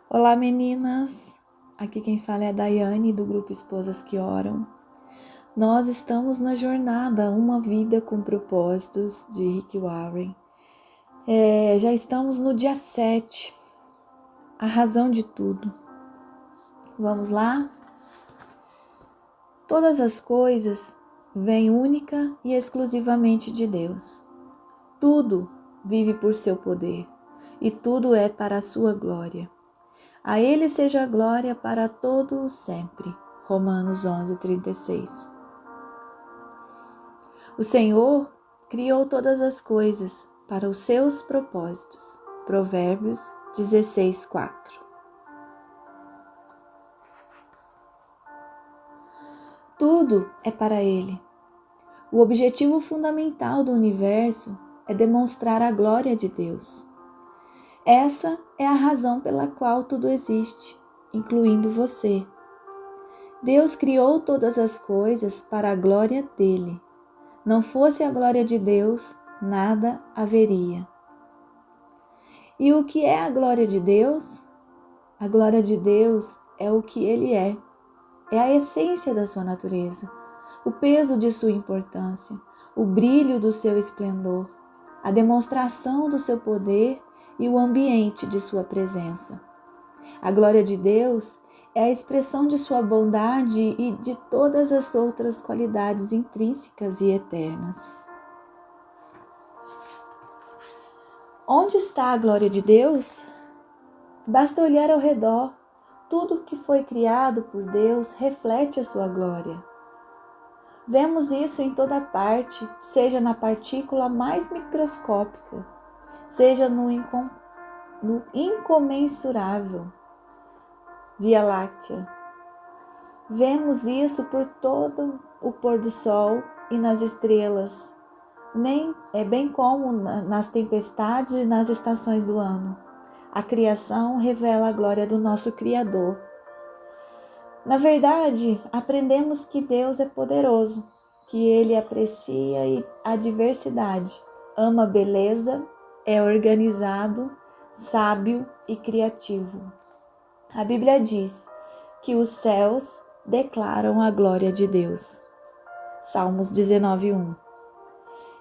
Olá meninas, aqui quem fala é a Daiane do grupo Esposas que Oram. Nós estamos na jornada Uma Vida com Propósitos de Rick Warren. Já estamos no dia 7, a razão de tudo. Vamos lá? Todas as coisas vêm única e exclusivamente de Deus. Tudo vive por seu poder e tudo é para a sua glória. A Ele seja a glória para todo o sempre. Romanos 11:36. O Senhor criou todas as coisas para os seus propósitos. Provérbios 16:4. Tudo é para Ele. O objetivo fundamental do universo é demonstrar a glória de Deus. Essa é a razão pela qual tudo existe, incluindo você. Deus criou todas as coisas para a glória dele. Não fosse a glória de Deus, nada haveria. E o que é a glória de Deus? A glória de Deus é o que Ele é a essência da sua natureza, o peso de sua importância, o brilho do seu esplendor, a demonstração do seu poder e o ambiente de sua presença. A glória de Deus é a expressão de sua bondade e de todas as outras qualidades intrínsecas e eternas. Onde está a glória de Deus? Basta olhar ao redor. Tudo que foi criado por Deus reflete a sua glória. Vemos isso em toda parte, seja na partícula mais microscópica, seja no incomensurável Via Láctea. Vemos isso por todo o pôr do sol e nas estrelas, bem como nas tempestades e nas estações do ano. A criação revela a glória do nosso Criador. Na verdade, aprendemos que Deus é poderoso, que Ele aprecia a diversidade, ama a beleza, é organizado, sábio e criativo. A Bíblia diz que os céus declaram a glória de Deus. Salmos 19:1.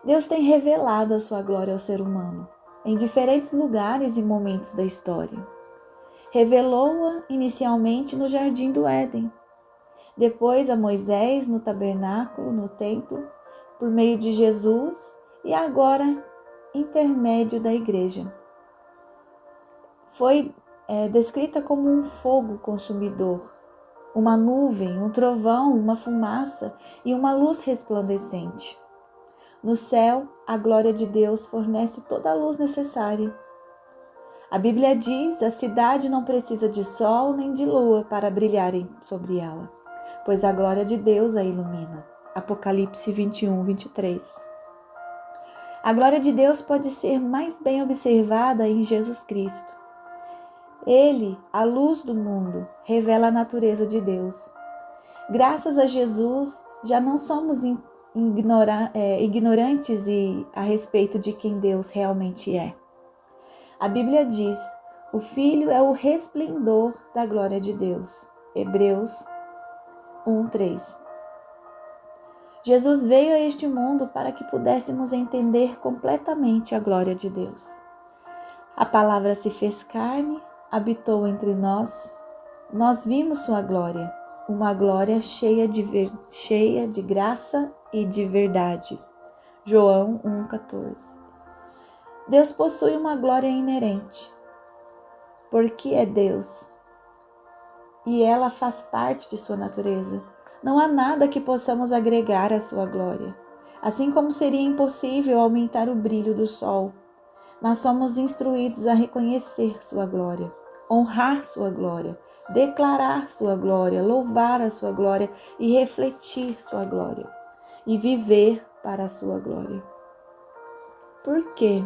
Deus tem revelado a sua glória ao ser humano em diferentes lugares e momentos da história. Revelou-a inicialmente no Jardim do Éden, depois a Moisés no tabernáculo, no templo, por meio de Jesus e agora intermédio da igreja. Foi descrita como um fogo consumidor, uma nuvem, um trovão, uma fumaça e uma luz resplandecente. No céu, a glória de Deus fornece toda a luz necessária. A Bíblia diz: a cidade não precisa de sol nem de lua para brilharem sobre ela, pois a glória de Deus a ilumina. Apocalipse 21:23. A glória de Deus pode ser mais bem observada em Jesus Cristo. Ele, a luz do mundo, revela a natureza de Deus. Graças a Jesus, já não somos ignorantes a respeito de quem Deus realmente é. A Bíblia diz: o Filho é o resplendor da glória de Deus. Hebreus 1:3. Jesus veio a este mundo para que pudéssemos entender completamente a glória de Deus. A palavra se fez carne, habitou entre nós. Nós vimos sua glória, uma glória cheia de graça e de verdade. João 1:14. Deus possui uma glória inerente, porque é Deus, e ela faz parte de sua natureza. Não há nada que possamos agregar à sua glória, assim como seria impossível aumentar o brilho do sol, mas somos instruídos a reconhecer sua glória, honrar sua glória, declarar sua glória, louvar a sua glória e refletir sua glória, e viver para a sua glória. Por quê?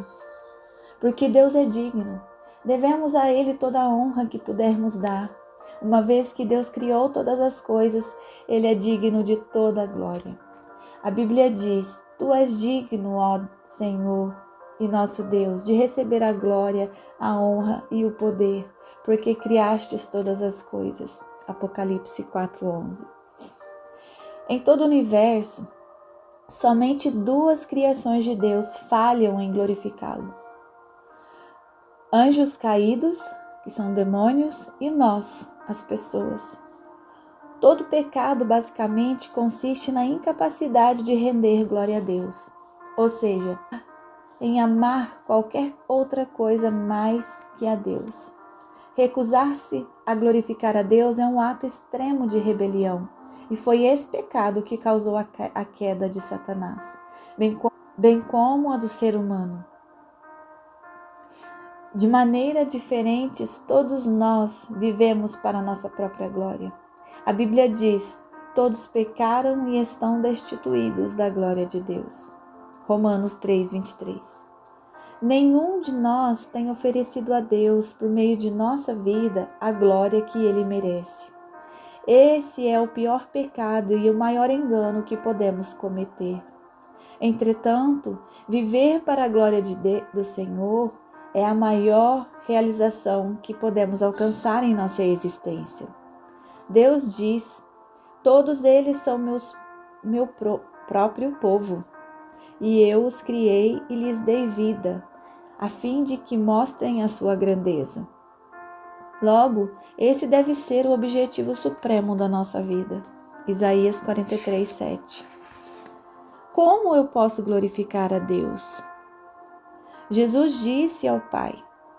Porque Deus é digno. Devemos a Ele toda a honra que pudermos dar. Uma vez que Deus criou todas as coisas, Ele é digno de toda a glória. A Bíblia diz: tu és digno, ó Senhor e nosso Deus, de receber a glória, a honra e o poder, porque criastes todas as coisas. Apocalipse 4:11. Em todo o universo, somente duas criações de Deus falham em glorificá-lo: anjos caídos, que são demônios, e nós, as pessoas. Todo pecado basicamente consiste na incapacidade de render glória a Deus, ou seja, em amar qualquer outra coisa mais que a Deus. Recusar-se a glorificar a Deus é um ato extremo de rebelião, e foi esse pecado que causou a queda de Satanás, bem como a do ser humano. De maneira diferente, todos nós vivemos para a nossa própria glória. A Bíblia diz: todos pecaram e estão destituídos da glória de Deus. Romanos 3:23. Nenhum de nós tem oferecido a Deus, por meio de nossa vida, a glória que Ele merece. Esse é o pior pecado e o maior engano que podemos cometer. Entretanto, viver para a glória do Senhor é a maior realização que podemos alcançar em nossa existência. Deus diz: todos eles são meu próprio povo, e eu os criei e lhes dei vida, a fim de que mostrem a sua grandeza. Logo, esse deve ser o objetivo supremo da nossa vida. Isaías 43:7. Como eu posso glorificar a Deus? Jesus disse ao Pai: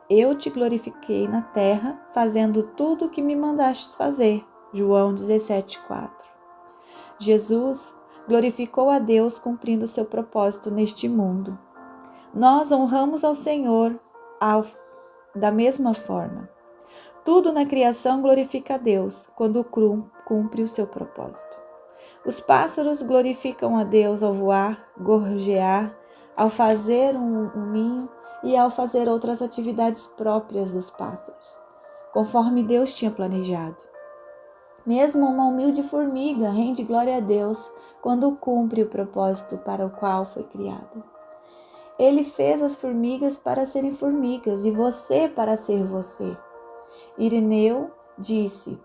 eu te glorifiquei na terra, fazendo tudo o que me mandastes fazer. João 17:4. Jesus glorificou a Deus cumprindo seu propósito neste mundo. Nós honramos ao Senhor da mesma forma. Tudo na criação glorifica a Deus quando cumpre o seu propósito. Os pássaros glorificam a Deus ao voar, gorjear, ao fazer um ninho e ao fazer outras atividades próprias dos pássaros, conforme Deus tinha planejado. Mesmo uma humilde formiga rende glória a Deus quando cumpre o propósito para o qual foi criada. Ele fez as formigas para serem formigas e você para ser você. Ireneu disse: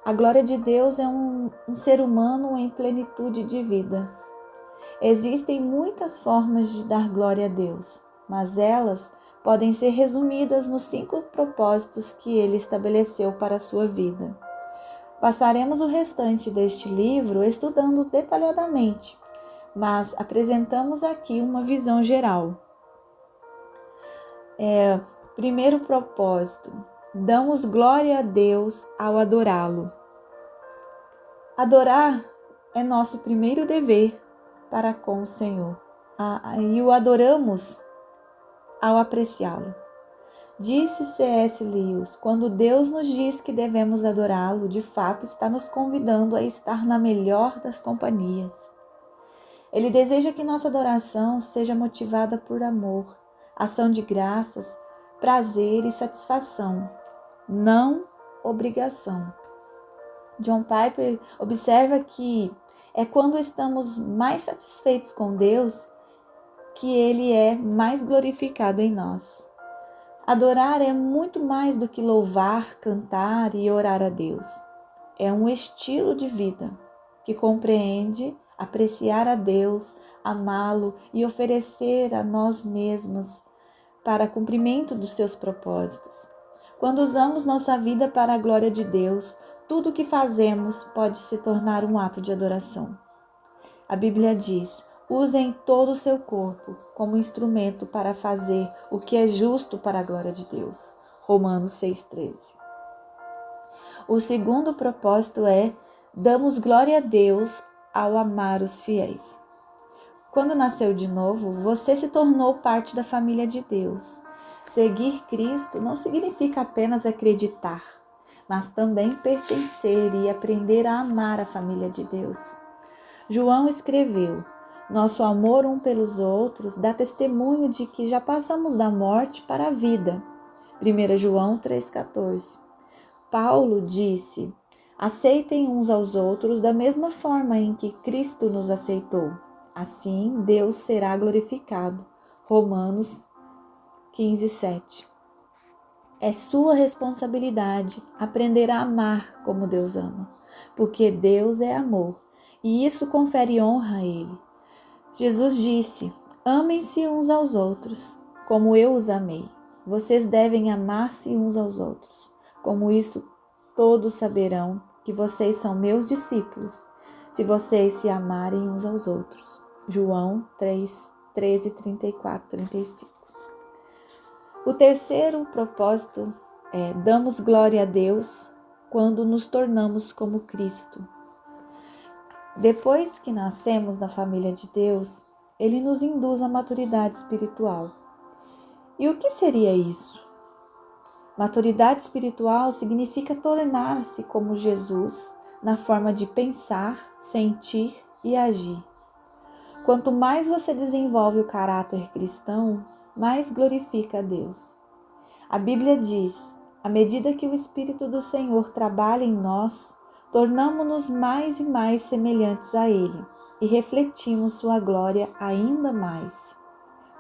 a glória de Deus é um ser humano em plenitude de vida. Existem muitas formas de dar glória a Deus, mas elas podem ser resumidas nos 5 propósitos que ele estabeleceu para a sua vida. Passaremos o restante deste livro estudando detalhadamente, mas apresentamos aqui uma visão geral. Primeiro propósito: damos glória a Deus ao adorá-lo. Adorar é nosso primeiro dever para com o Senhor, e o adoramos ao apreciá-lo. Disse C.S. Lewis: quando Deus nos diz que devemos adorá-lo, de fato está nos convidando a estar na melhor das companhias. Ele deseja que nossa adoração seja motivada por amor, ação de graças, prazer e satisfação, não obrigação. John Piper observa que é quando estamos mais satisfeitos com Deus que Ele é mais glorificado em nós. Adorar é muito mais do que louvar, cantar e orar a Deus. É um estilo de vida que compreende apreciar a Deus, amá-lo e oferecer a nós mesmos para cumprimento dos seus propósitos. Quando usamos nossa vida para a glória de Deus, tudo o que fazemos pode se tornar um ato de adoração. A Bíblia diz: usem todo o seu corpo como instrumento para fazer o que é justo para a glória de Deus. Romanos 6,13. O segundo propósito é: damos glória a Deus ao amar os fiéis. Quando nasceu de novo, você se tornou parte da família de Deus. Seguir Cristo não significa apenas acreditar, mas também pertencer e aprender a amar a família de Deus. João escreveu: nosso amor um pelos outros dá testemunho de que já passamos da morte para a vida. 1 João 3,14. Paulo disse: aceitem uns aos outros da mesma forma em que Cristo nos aceitou. Assim, Deus será glorificado. Romanos 15:7. É sua responsabilidade aprender a amar como Deus ama, porque Deus é amor e isso confere honra a Ele. Jesus disse: amem-se uns aos outros, como eu os amei. Vocês devem amar-se uns aos outros. Como isso, todos saberão que vocês são meus discípulos, se vocês se amarem uns aos outros. João 3, 13, 34, 35. O terceiro propósito é: damos glória a Deus quando nos tornamos como Cristo. Depois que nascemos na família de Deus, Ele nos induz à maturidade espiritual. E o que seria isso? Maturidade espiritual significa tornar-se como Jesus na forma de pensar, sentir e agir. Quanto mais você desenvolve o caráter cristão, mais glorifica a Deus. A Bíblia diz: à medida que o Espírito do Senhor trabalha em nós, tornamo-nos mais e mais semelhantes a Ele e refletimos sua glória ainda mais.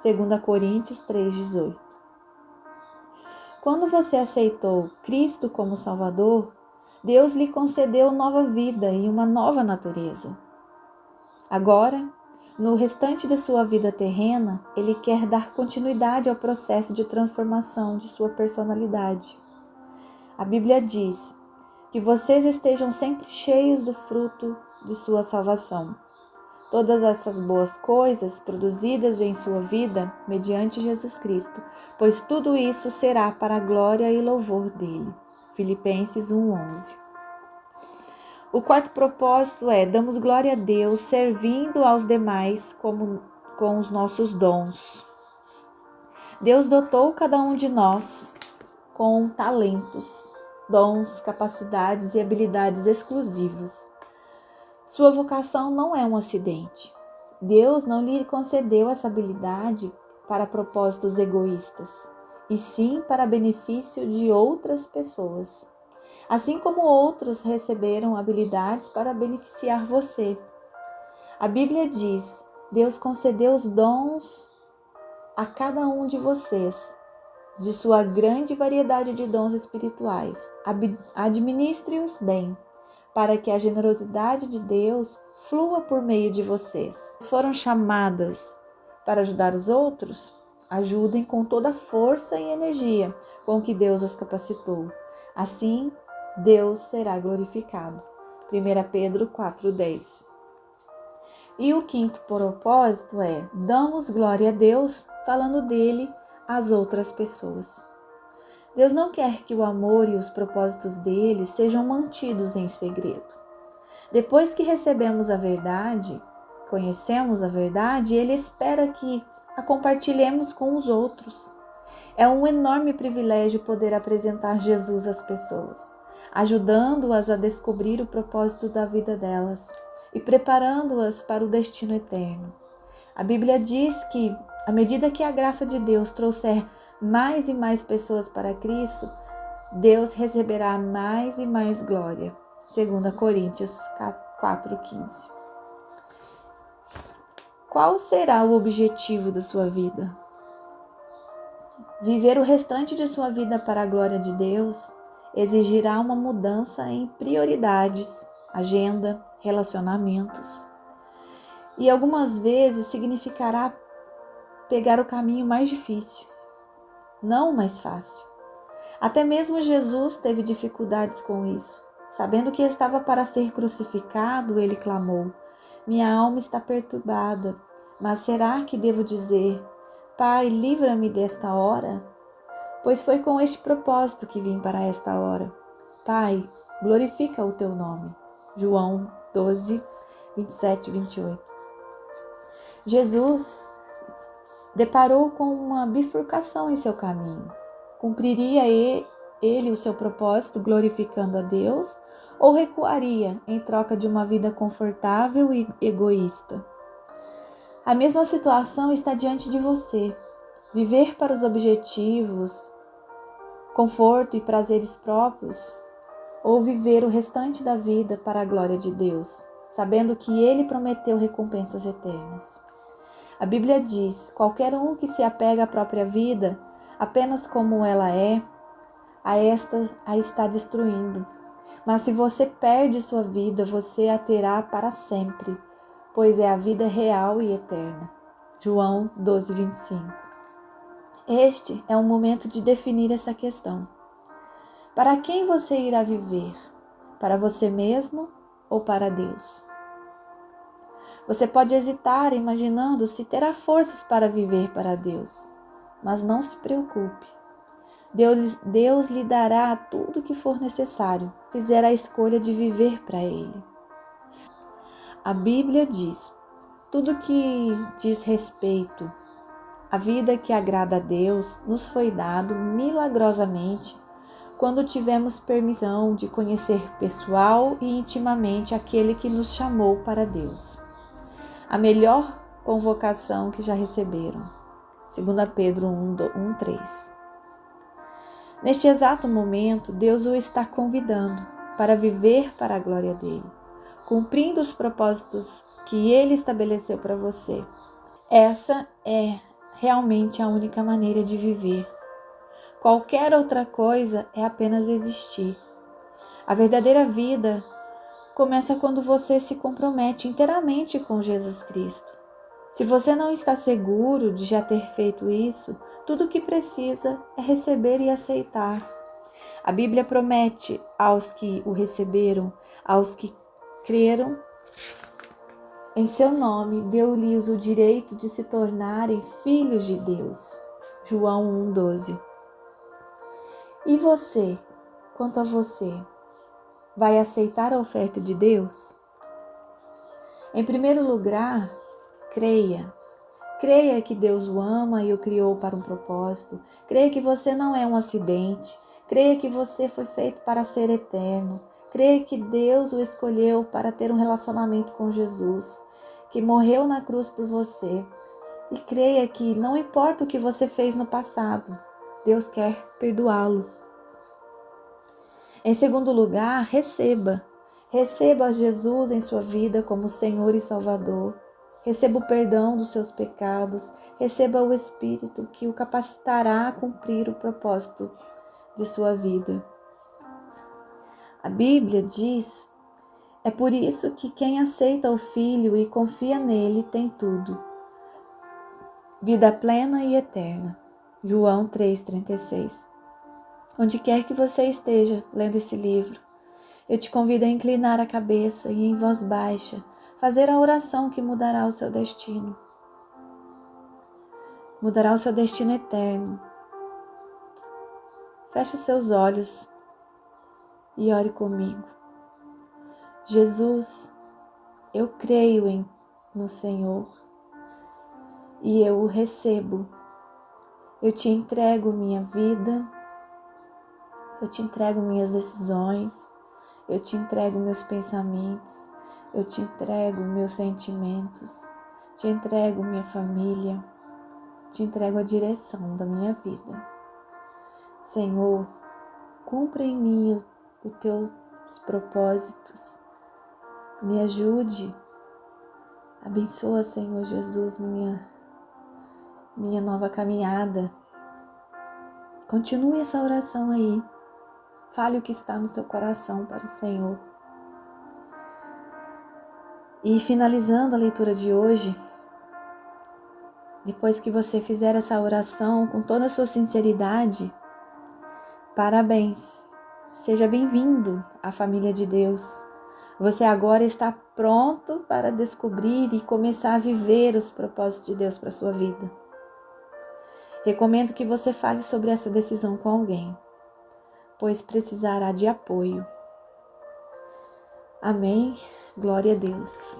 2 Coríntios 3,18. Quando você aceitou Cristo como Salvador, Deus lhe concedeu nova vida e uma nova natureza. Agora, no restante de sua vida terrena, Ele quer dar continuidade ao processo de transformação de sua personalidade. A Bíblia diz que vocês estejam sempre cheios do fruto de sua salvação. Todas essas boas coisas produzidas em sua vida mediante Jesus Cristo, pois tudo isso será para a glória e louvor dele. Filipenses 1:11. O quarto propósito é: damos glória a Deus servindo aos demais com os nossos dons. Deus dotou cada um de nós com talentos, dons, capacidades e habilidades exclusivos. Sua vocação não é um acidente. Deus não lhe concedeu essa habilidade para propósitos egoístas, e sim para benefício de outras pessoas. Assim como outros receberam habilidades para beneficiar você. A Bíblia diz: Deus concedeu os dons a cada um de vocês, de sua grande variedade de dons espirituais. Administre-os bem, para que a generosidade de Deus flua por meio de vocês. Foram chamadas para ajudar os outros? Ajudem com toda a força e energia com que Deus as capacitou. Assim, Deus será glorificado. 1 Pedro 4:10. E o quinto propósito é: damos glória a Deus falando dele às outras pessoas. Deus não quer que o amor e os propósitos dele sejam mantidos em segredo. Depois que recebemos a verdade, conhecemos a verdade, ele espera que a compartilhemos com os outros. É um enorme privilégio poder apresentar Jesus às pessoas, ajudando-as a descobrir o propósito da vida delas e preparando-as para o destino eterno. A Bíblia diz que, à medida que a graça de Deus trouxer mais e mais pessoas para Cristo, Deus receberá mais e mais glória. 2 Coríntios 4:15. Qual será o objetivo da sua vida? Viver o restante de sua vida para a glória de Deus exigirá uma mudança em prioridades, agenda, relacionamentos. E algumas vezes significará pegar o caminho mais difícil, não o mais fácil. Até mesmo Jesus teve dificuldades com isso. Sabendo que estava para ser crucificado, ele clamou: minha alma está perturbada, mas será que devo dizer: Pai, livra-me desta hora? Pois foi com este propósito que vim para esta hora. Pai, glorifica o teu nome. João 12, 27 e 28. Jesus deparou com uma bifurcação em seu caminho. Cumpriria ele o seu propósito glorificando a Deus ou recuaria em troca de uma vida confortável e egoísta? A mesma situação está diante de você. Viver para os objetivos, conforto e prazeres próprios, ou viver o restante da vida para a glória de Deus, sabendo que Ele prometeu recompensas eternas. A Bíblia diz: qualquer um que se apega à própria vida, apenas como ela é, a está destruindo. Mas se você perde sua vida, você a terá para sempre, pois é a vida real e eterna. João 12, 25. Este é o momento de definir essa questão. Para quem você irá viver? Para você mesmo ou para Deus? Você pode hesitar imaginando se terá forças para viver para Deus, mas não se preocupe. Deus lhe dará tudo o que for necessário, fizer a escolha de viver para Ele. A Bíblia diz, tudo que diz respeito à vida que agrada a Deus nos foi dado milagrosamente quando tivemos permissão de conhecer pessoal e intimamente aquele que nos chamou para Deus. A melhor convocação que já receberam. 2 Pedro 1:3. Neste exato momento, Deus o está convidando para viver para a glória dele, cumprindo os propósitos que ele estabeleceu para você. Essa é realmente a única maneira de viver. Qualquer outra coisa é apenas existir. A verdadeira vida começa quando você se compromete inteiramente com Jesus Cristo. Se você não está seguro de já ter feito isso, tudo o que precisa é receber e aceitar. A Bíblia promete aos que o receberam, aos que creram em seu nome, deu-lhes o direito de se tornarem filhos de Deus. João 1:12. E você, quanto a você, vai aceitar a oferta de Deus? Em primeiro lugar, creia. Creia que Deus o ama e o criou para um propósito. Creia que você não é um acidente. Creia que você foi feito para ser eterno. Creia que Deus o escolheu para ter um relacionamento com Jesus, que morreu na cruz por você. E creia que não importa o que você fez no passado, Deus quer perdoá-lo. Em segundo lugar, receba. Receba Jesus em sua vida como Senhor e Salvador. Receba o perdão dos seus pecados. Receba o Espírito que o capacitará a cumprir o propósito de sua vida. A Bíblia diz, é por isso que quem aceita o Filho e confia nele tem tudo. Vida plena e eterna. João 3,36. Onde quer que você esteja lendo esse livro, eu te convido a inclinar a cabeça e em voz baixa, fazer a oração que mudará o seu destino. Mudará o seu destino eterno. Feche seus olhos e ore comigo. Jesus, eu creio no Senhor e eu o recebo. Eu te entrego minha vida, eu te entrego minhas decisões, eu te entrego meus pensamentos, eu te entrego meus sentimentos, te entrego minha família, te entrego a direção da minha vida. Senhor, cumpra em mim os teus propósitos. Me ajude. Abençoa, Senhor Jesus, minha nova caminhada. Continue essa oração aí. Fale o que está no seu coração para o Senhor. E finalizando a leitura de hoje, depois que você fizer essa oração com toda a sua sinceridade, parabéns. Seja bem-vindo à família de Deus. Você agora está pronto para descobrir e começar a viver os propósitos de Deus para a sua vida. Recomendo que você fale sobre essa decisão com alguém, pois precisará de apoio. Amém? Glória a Deus.